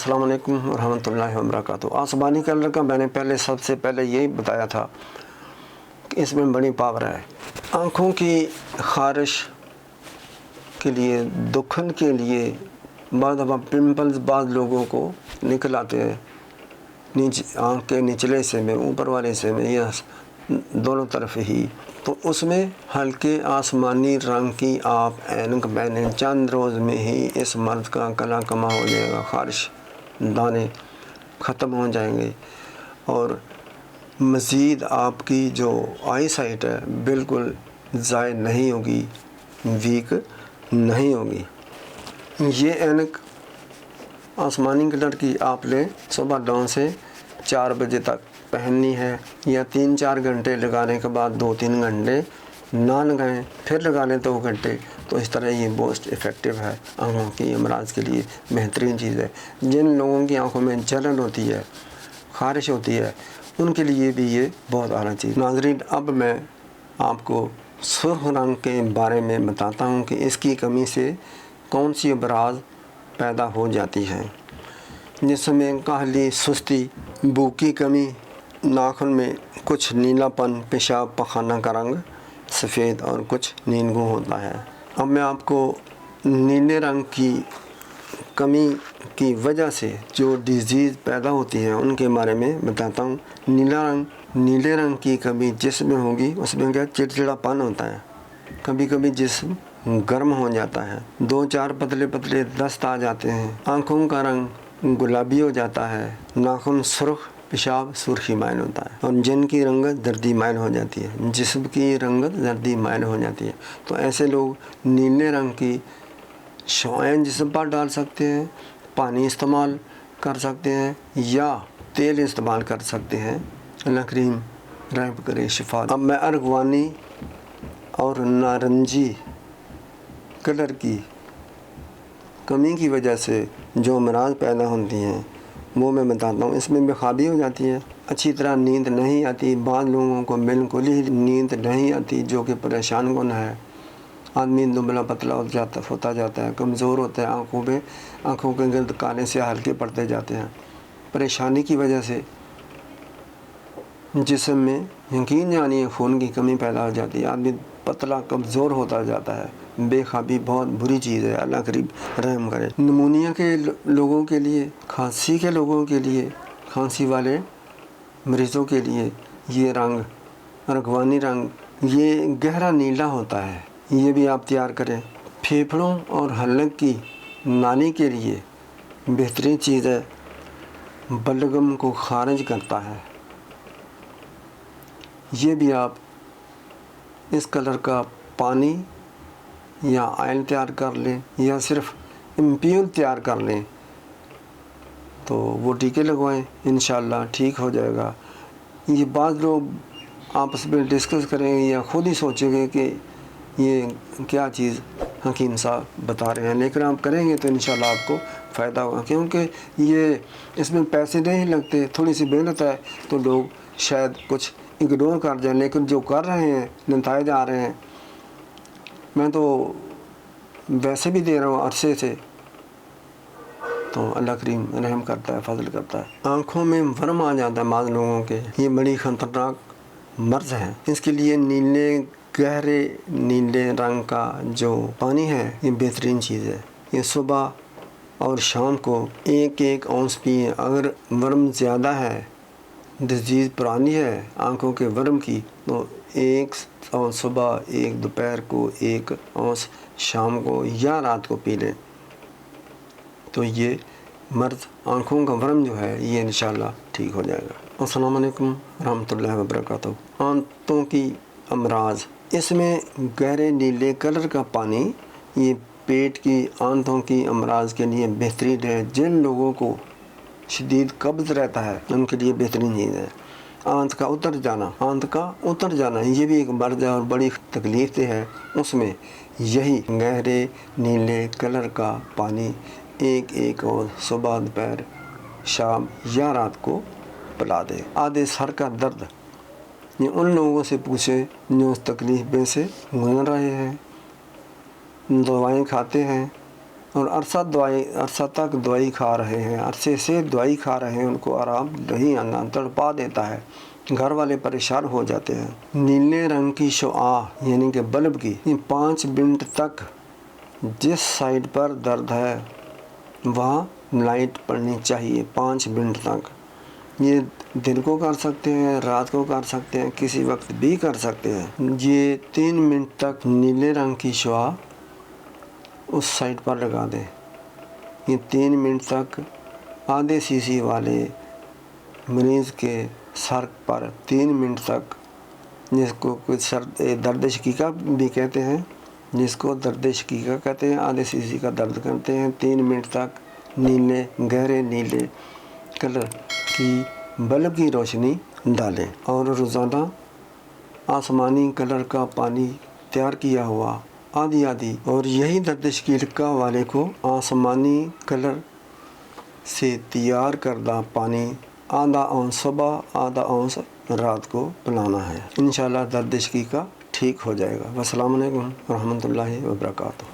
السلام علیکم ورحمۃ اللہ وبرکاتہ۔ آسمانی کلر کا میں نے سب سے پہلے یہی بتایا تھا کہ اس میں بڑی پاور ہے۔ آنکھوں کی خارش کے لیے، دکھن کے لیے، بعض دفعہ پمپلز بعض لوگوں کو نکل آتے ہیں آنکھ کے نچلے حصے میں، اوپر والے حصے میں، یا دونوں طرف ہی، تو اس میں ہلکے آسمانی رنگ کی آپ اینک پہنیں، چند روز میں ہی اس مرض کا کلا کما ہو جائے گا، خارش دانے ختم ہو جائیں گے، اور مزید آپ کی جو آئی سائٹ ہے بالکل ضائع نہیں ہوگی، ویک نہیں ہوگی۔ یہ اینک آسمانی کلر کی آپ لیں، صبح 9 سے 4 بجے تک پہننی ہے، یا 3-4 گھنٹے لگانے کے بعد 2-3 گھنٹے نہ لگائیں، پھر لگا لیں 2 گھنٹے، تو اس طرح یہ موسٹ افیکٹو ہے، آنکھوں کی امراض کے لیے بہترین چیز ہے۔ جن لوگوں کی آنکھوں میں جلن ہوتی ہے، خارش ہوتی ہے، ان کے لیے بھی یہ بہت اعلیٰ چیز۔ ناظرین، اب میں آپ کو سرخ رنگ کے بارے میں بتاتا ہوں کہ اس کی کمی سے کون سی امراض پیدا ہو جاتی ہیں، جس میں کاہلی، سستی، بھوک کی کمی، ناخن میں کچھ نیلا پن، پیشاب پخانہ کا رنگ سفید اور کچھ نیلگوں ہوتا ہے۔ اب میں آپ کو نیلے رنگ کی کمی کی وجہ سے جو ڈیزیز پیدا ہوتی ہیں ان کے بارے میں بتاتا ہوں۔ نیلے رنگ کی کمی جسم میں ہوگی، اس میں کیا چڑچڑا پن ہوتا ہے، کبھی کبھی جسم گرم ہو جاتا ہے، 2-4 پتلے پتلے دست آ جاتے ہیں، آنکھوں کا رنگ گلابی ہو جاتا ہے، ناخن سرخ، پیشاب سرخی مائل ہوتا ہے، اور جن کی رنگت زردی مائل ہو جاتی ہے، جسم کی رنگت زردی مائل ہو جاتی ہے۔ تو ایسے لوگ نیلے رنگ کی شعاعیں جسم پر ڈال سکتے ہیں، پانی استعمال کر سکتے ہیں، یا تیل استعمال کر سکتے ہیں۔ اللہ کریم رحم کرے، شفا۔ اب میں ارغوانی اور نارنجی کلر کی کمی کی وجہ سے جو امراض پیدا ہوتی ہیں وہ میں بتاتا ہوں۔ اس میں بے خوابی ہو جاتی ہے، اچھی طرح نیند نہیں آتی، بعض لوگوں کو بالکل ہی نیند نہیں آتی، جو کہ پریشان کن ہے۔ آدمی دبلا پتلا ہوتا جاتا ہے، کمزور ہوتا ہے، آنکھوں کے گرد کالے سے ہلکے پڑتے جاتے ہیں۔ پریشانی کی وجہ سے جسم میں یقین جانیے خون کی کمی پیدا ہو جاتی ہے، آدمی پتلا کمزور ہوتا جاتا ہے۔ بے خوابی بہت بری چیز ہے، اللہ کریم رحم کرے۔ نمونیا کے لوگوں کے لیے، کھانسی کے لوگوں کے لیے، کھانسی والے مریضوں کے لیے یہ رنگ، ارغوانی رنگ، یہ گہرا نیلا ہوتا ہے، یہ بھی آپ تیار کریں۔ پھیپھڑوں اور حلق کی نالی کے لیے بہترین چیز ہے، بلغم کو خارج کرتا ہے۔ یہ بھی آپ اس کلر کا پانی یا آئل تیار کر لیں، یا صرف امپیول تیار کر لیں، تو وہ ٹیکے لگوائیں، انشاءاللہ ٹھیک ہو جائے گا۔ یہ بعض لوگ آپس میں ڈسکس کریں گے یا خود ہی سوچیں گے کہ یہ کیا چیز حکیم صاحب بتا رہے ہیں، لیکن آپ کریں گے تو انشاءاللہ آپ کو فائدہ ہوگا، کیونکہ یہ اس میں پیسے نہیں لگتے، تھوڑی سی محنت ہے، تو لوگ شاید کچھ اگنور کر جائیں، لیکن جو کر رہے ہیں نتائج آ رہے ہیں۔ میں تو ویسے بھی دے رہا ہوں عرصے سے، تو اللہ کریم رحم کرتا ہے، فضل کرتا ہے۔ آنکھوں میں ورم آ جاتا ہے بعض لوگوں کے، یہ بڑی خطرناک مرض ہے۔ اس کے لیے گہرے نیلے رنگ کا جو پانی ہے یہ بہترین چیز ہے۔ یہ صبح اور شام کو 1 اونس پئیں۔ اگر ورم زیادہ ہے، ڈیزیز پرانی ہے آنکھوں کے ورم کی، تو 1 اونس صبح، 1 دوپہر کو، 1 اونس شام کو یا رات کو پی لیں، تو یہ مرض آنکھوں کا ورم جو ہے یہ انشاءاللہ ٹھیک ہو جائے گا۔ السلام علیکم ورحمۃ اللہ وبرکاتہ۔ آنتوں کی امراض، اس میں گہرے نیلے کلر کا پانی یہ پیٹ کی، آنتوں کی امراض کے لیے بہترین ہے۔ جن لوگوں کو شدید قبض رہتا ہے ان کے لیے بہترین چیز ہے۔ آنت کا اتر جانا یہ بھی ایک مرض ہے اور بڑی تکلیف دہ ہے۔ اس میں یہی گہرے نیلے کلر کا پانی 1 اور صبح، دوپہر، شام یا رات کو پلا دے۔ آدھے سر کا درد، یہ ان لوگوں سے پوچھیں جو اس تکلیف میں سے گزر رہے ہیں، دوائیں کھاتے ہیں اور عرصہ تک دوائی کھا رہے ہیں، عرصے سے دوائی کھا رہے ہیں، ان کو آرام نہیں آنا، تڑپا دیتا ہے، گھر والے پریشان ہو جاتے ہیں۔ نیلے رنگ کی شعاع یعنی کہ بلب کی 5 منٹ تک جس سائڈ پر درد ہے وہاں لائٹ پڑنی چاہیے 5 منٹ تک۔ یہ دن کو کر سکتے ہیں، رات کو کر سکتے ہیں، کسی وقت بھی کر سکتے ہیں۔ یہ 3 منٹ تک نیلے رنگ کی شعاع اس سائڈ پر لگا دیں۔ یہ 3 منٹ تک آدھے سی سی والے مریض کے سر پر 3 منٹ تک، جس کو کچھ درد شقیقہ بھی کہتے ہیں، جس کو درد شقیقہ کہتے ہیں، آدھے سی سی کا درد کرتے ہیں، 3 منٹ تک نیلے گہرے نیلے کلر کی بلب کی روشنی ڈالیں، اور روزانہ آسمانی کلر کا پانی تیار کیا ہوا آدھی اور یہی درد شقیقہ والے کو آسمانی کلر سے تیار کردہ پانی آدھا اونس صبح آدھا اونس رات کو پلانا ہے۔ انشاءاللہ درد شقیقہ ٹھیک ہو جائے گا۔ السلام علیکم ورحمۃ اللہ وبرکاتہ۔